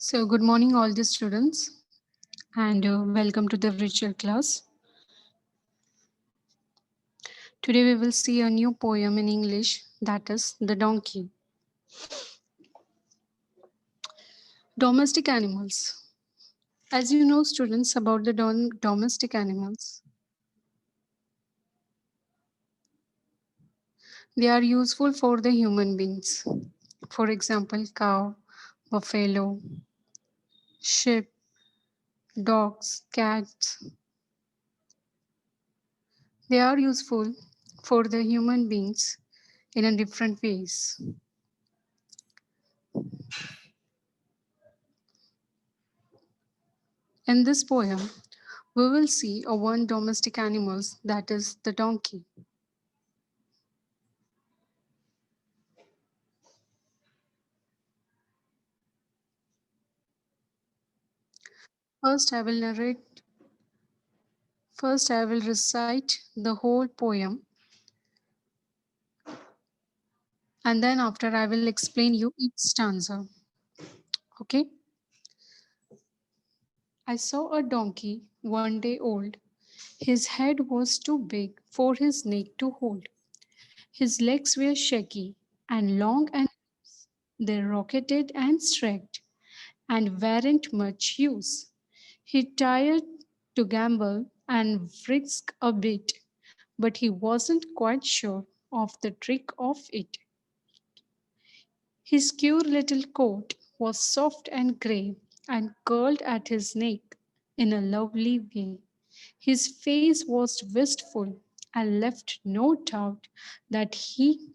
So, good morning, all the students, and welcome to the virtual class. Today, we will see a new poem in English that is The Donkey. Domestic animals. As you know, students, about the domestic animals, they are useful for the human beings. For example, cow, buffalo, sheep, dogs, cats. They are useful for the human beings in a different ways. In this poem, we will see a one domestic animals that is the donkey. First I will narrate first I will recite the whole poem, and then after I will explain you each stanza. Okay? I saw a donkey 1 day old. His head was too big for his neck to hold. His legs were shaky and long and they rocketed and stretched and weren't much use. He tried to gamble and frisk a bit, but he wasn't quite sure of the trick of it. His queer little coat was soft and grey and curled at his neck in a lovely way. His face was wistful and left no doubt that he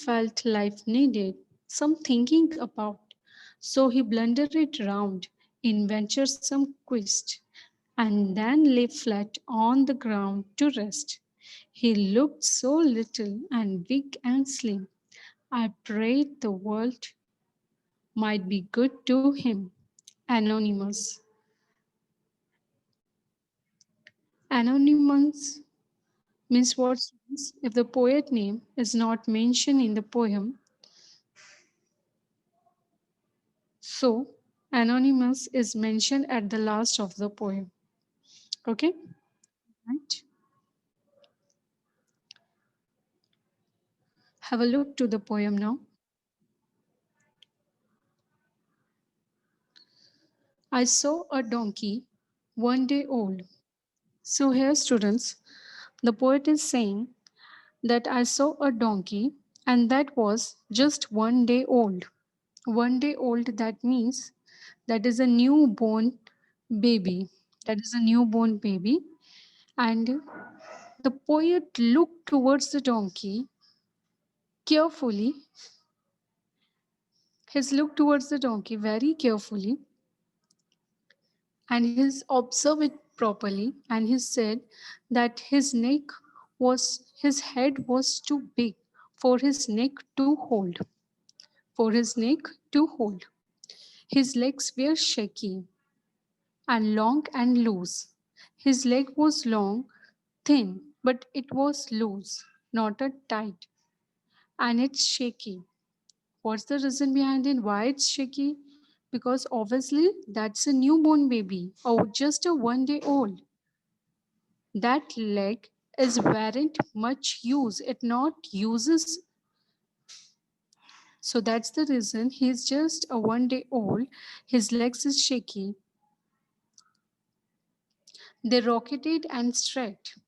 felt life needed some thinking about. So he blundered it round in venturesome quest, and then lay flat on the ground to rest. He looked so little and weak and slim. I prayed the world might be good to him. Anonymous. Anonymous means what? If the poet name is not mentioned in the poem, so anonymous is mentioned at the last of the poem. Okay? Right? Have a look to the poem now. I saw a donkey 1 day old. So here students, the poet is saying that I saw a donkey and that was just 1 day old. 1 day old, that means that is a newborn baby. That is a newborn baby. And the poet looked towards the donkey carefully. His look towards the donkey very carefully, and he's observed it properly, and he said that his head was too big for his neck to hold. For his neck to hold. His legs were shaky and long and loose. His leg was long, thin, but it was loose, not a tight, and it's shaky. What's the reason behind it? Why it's shaky? Because obviously that's a newborn baby or just a 1 day old. That leg is weren't much use. It not uses. So that's the reason he's just a 1 day old. His legs is shaky. They rocketed and stretched.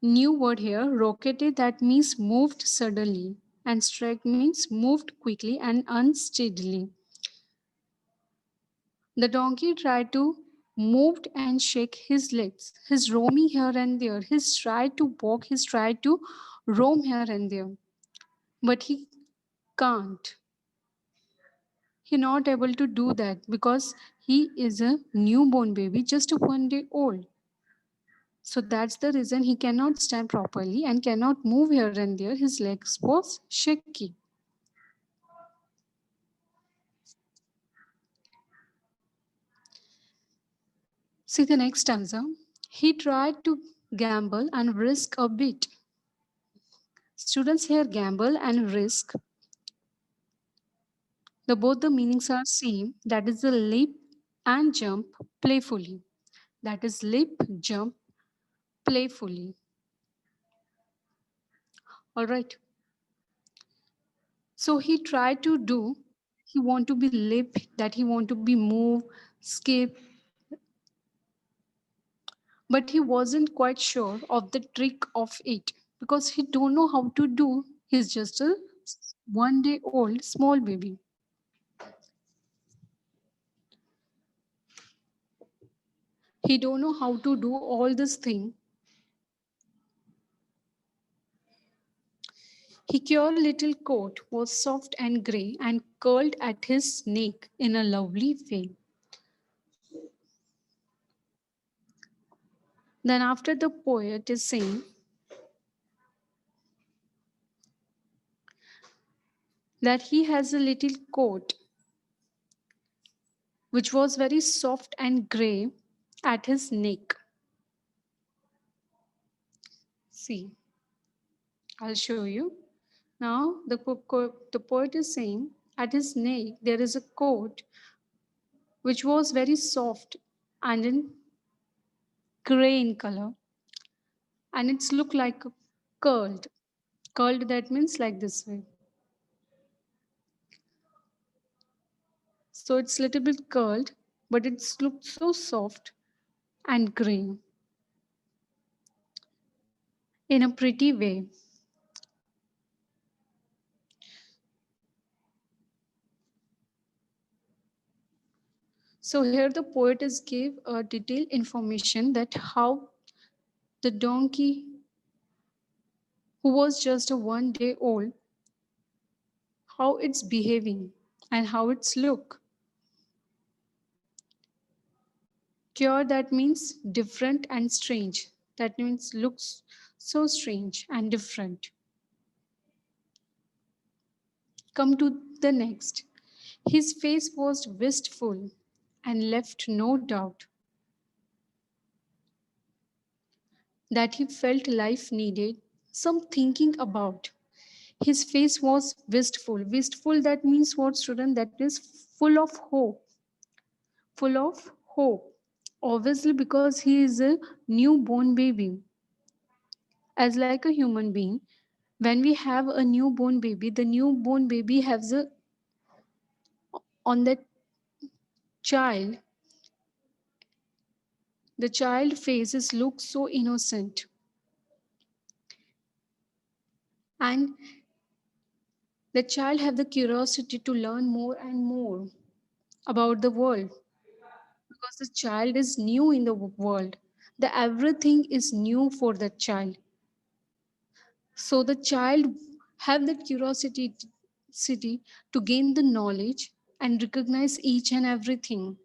New word here, rocketed, that means moved suddenly, and stretched means moved quickly and unsteadily. The donkey tried to move and shake his legs. He's roaming here and there. He's tried to walk, he's tried to roam here and there. But he can't. He's not able to do that because he is a newborn baby, just a 1 day old. So that's the reason he cannot stand properly and cannot move here and there. His legs was shaky. See the next stanza. He tried to gamble and risk a bit. Students here gamble and risk. The both the meanings are same. That is the leap and jump playfully. That is leap, jump playfully. All right. So he tried to do. He want to be leap. That he want to be move, skip, but he wasn't quite sure of the trick of it because he don't know how to do. He's just a 1 day old small baby. He don't know how to do all this thing. His cute little coat was soft and grey and curled at his neck in a lovely way. Then after the poet is saying that he has a little coat which was very soft and grey at his neck. See, I'll show you. Now the poet is saying at his neck there is a coat which was very soft and in grey in color, and it's look like curled. Curled, that means like this way. So it's little bit curled, but it's looked so soft and green in a pretty way. So here the poet is gave a detailed information that how the donkey who was just a 1 day old, how it's behaving and how it's look. Cure, that means different and strange. That means looks so strange and different. Come to the next. His face was wistful and left no doubt that he felt life needed some thinking about. His face was wistful. Wistful, that means what, student? That is full of hope. Full of hope. Obviously, because he is a newborn baby. As like a human being, when we have a newborn baby, the newborn baby has a on that child, the child faces look so innocent, and the child have the curiosity to learn more and more about the world because the child is new in the world. The everything is new for the child. So the child have that city to gain the knowledge and recognize each and everything.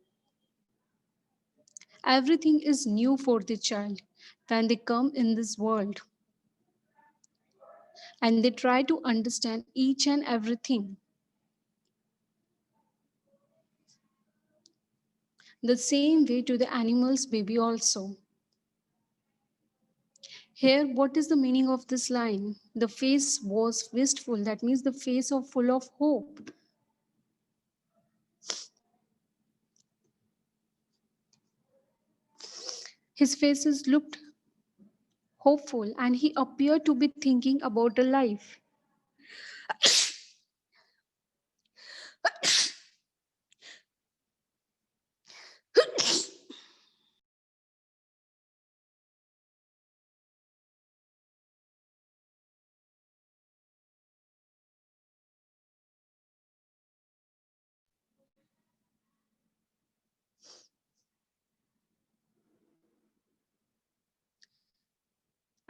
Everything is new for the child when they come in this world, and they try to understand each and everything. The same way to the animals baby also. Here, what is the meaning of this line? The face was wistful. That means the face of full of hope. His faces looked hopeful and he appeared to be thinking about a life.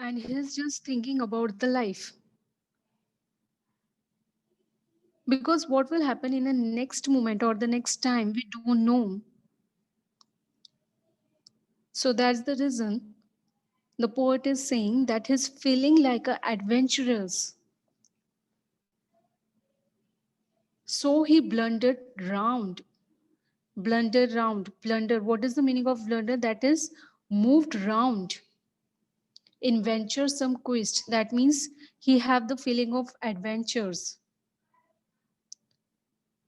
And he's just thinking about the life. Because what will happen in the next moment or the next time, we don't know. So that's the reason the poet is saying that he's feeling like a adventurous. So he blundered round. Blunder round. Blunder. What is the meaning of blunder? That is moved round in venturesome quest. That means he have the feeling of adventures.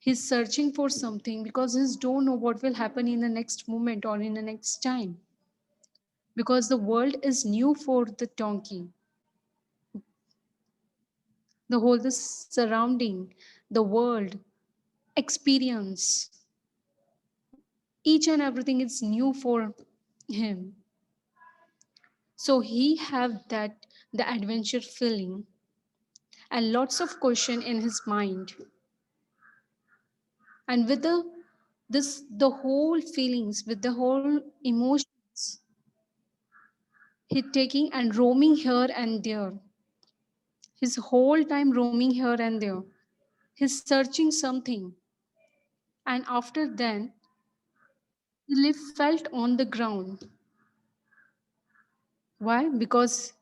He's searching for something because he don't know what will happen in the next moment or in the next time. Because the world is new for the donkey. The whole the surrounding, the world, experience, each and everything is new for him. So he have that the adventure feeling and lots of question in his mind. And with the whole feelings, with the whole emotions, he taking and roaming here and there. His whole time roaming here and there. He's searching something. And after then, he felt on the ground. Why? Because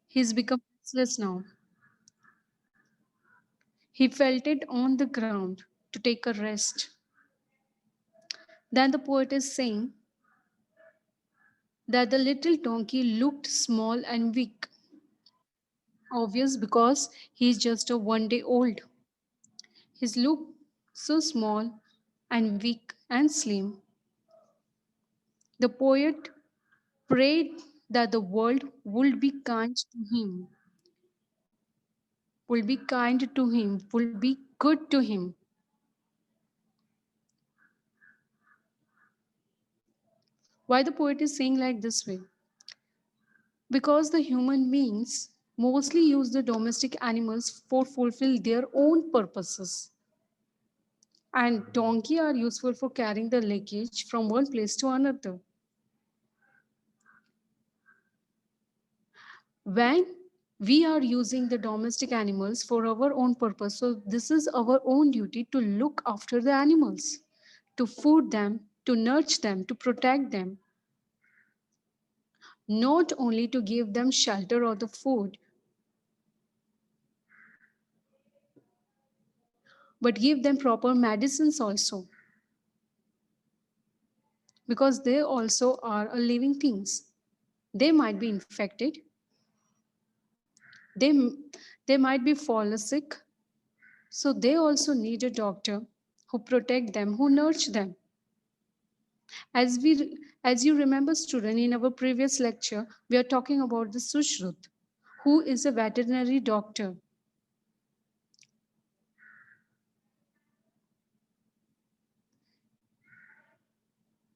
he's become restless now. He felt it on the ground to take a rest. Then the poet is saying that the little donkey looked small and weak. Obvious because he's just a 1 day old. His look so small and weak and slim. The poet prayed that the world would be kind to him, will be kind to him, will be good to him. Why the poet is saying like this way? Because the human beings mostly use the domestic animals for fulfill their own purposes. And donkey are useful for carrying the luggage from one place to another. When we are using the domestic animals for our own purpose, so this is our own duty to look after the animals, to food them, to nurture them, to protect them, not only to give them shelter or the food, but give them proper medicines also, because they also are a living things. They might be infected, they, they might be fall sick, so they also need a doctor who protect them, who nurture them. As you remember, student, in our previous lecture, we are talking about the Sushrut, who is a veterinary doctor.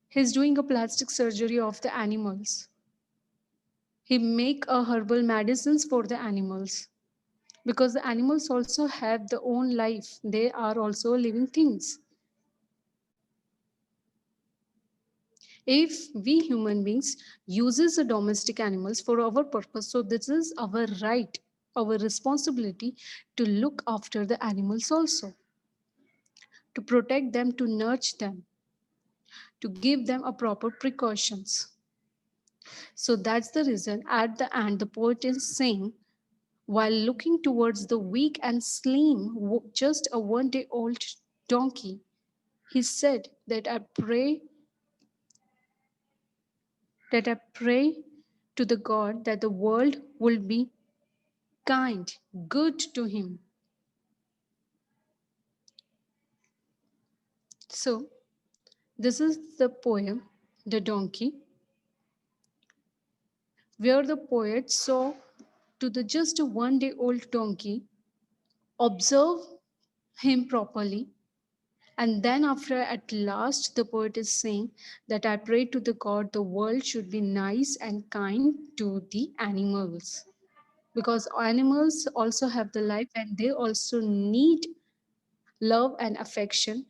He's doing a plastic surgery of the animals. He make a herbal medicines for the animals because the animals also have their own life. They are also living things. If we human beings uses the domestic animals for our purpose, so this is our right, our responsibility to look after the animals also, to protect them, to nurture them, to give them a proper precautions. So that's the reason at the end the poet is saying, while looking towards the weak and slim, just a 1 day old donkey, he said that I pray to the God that the world will be kind, good to him. So this is the poem, The Donkey, where the poet saw to the just a 1 day old donkey, observe him properly, and then after at last the poet is saying that I pray to the God the world should be nice and kind to the animals, because animals also have the life and they also need love and affection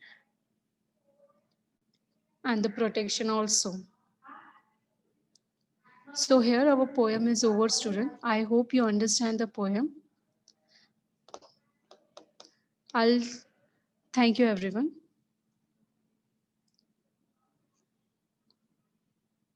and the protection also. So here our poem is over, student. I hope you understand the poem. I'll thank you everyone.